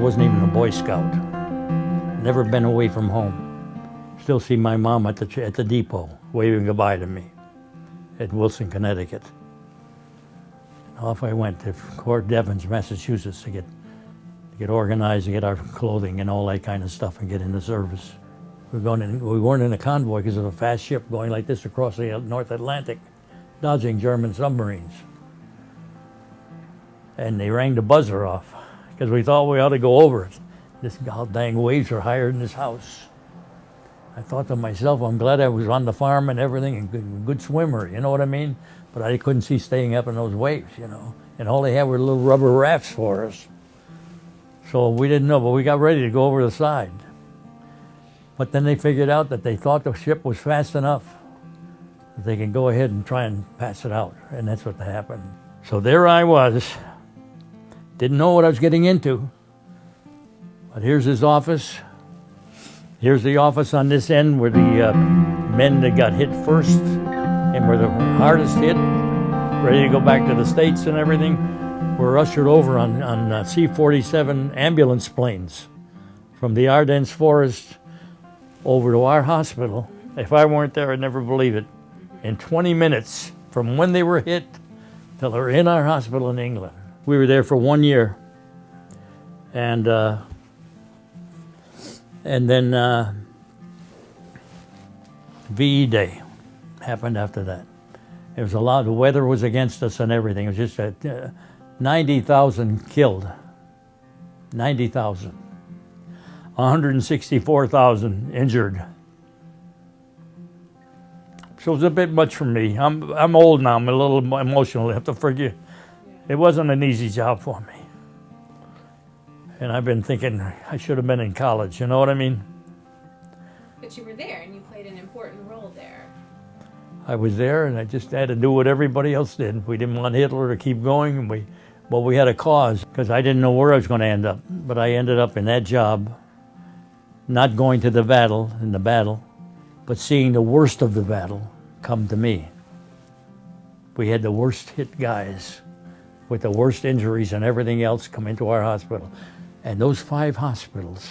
wasn't even a Boy Scout. Never been away from home. Still see my mom at the depot waving goodbye to me at Wilson, Connecticut. Off I went to Fort Devens, Massachusetts to get organized and get our clothing and all that kind of stuff and get into service. We weren't in a convoy because of a fast ship going like this across the North Atlantic, dodging German submarines. And they rang the buzzer off because we thought we ought to go over it. This goddamn waves are higher than this house. I thought to myself, I'm glad I was on the farm and everything and good swimmer, you know what I mean? But I couldn't see staying up in those waves, you know. And all they had were little rubber rafts for us. So we didn't know, but we got ready to go over the side. But then they figured out that they thought the ship was fast enough that they can go ahead and try and pass it out. And that's what happened. So there I was. Didn't know what I was getting into. But here's his office. Here's the office on this end where the men that got hit first and were the hardest hit, ready to go back to the States and everything, were ushered over on C-47 ambulance planes from the Ardennes forest over to our hospital. If I weren't there, I'd never believe it. In 20 minutes from when they were hit till they were in our hospital in England. We were there for 1 year. And then VE Day happened after that. It was a lot, the weather was against us and everything. It was just 90,000 killed, 90,000. 164,000 injured. So it's a bit much for me. I'm old now, I'm a little emotional, I have to forgive. It wasn't an easy job for me. And I've been thinking I should have been in college, you know what I mean? But you were there and you played an important role there. I was there and I just had to do what everybody else did. We didn't want Hitler to keep going, and we had a cause because I didn't know where I was going to end up. But I ended up in that job, not going to the battle, but seeing the worst of the battle come to me. We had the worst hit guys with the worst injuries and everything else come into our hospital. And those 5 hospitals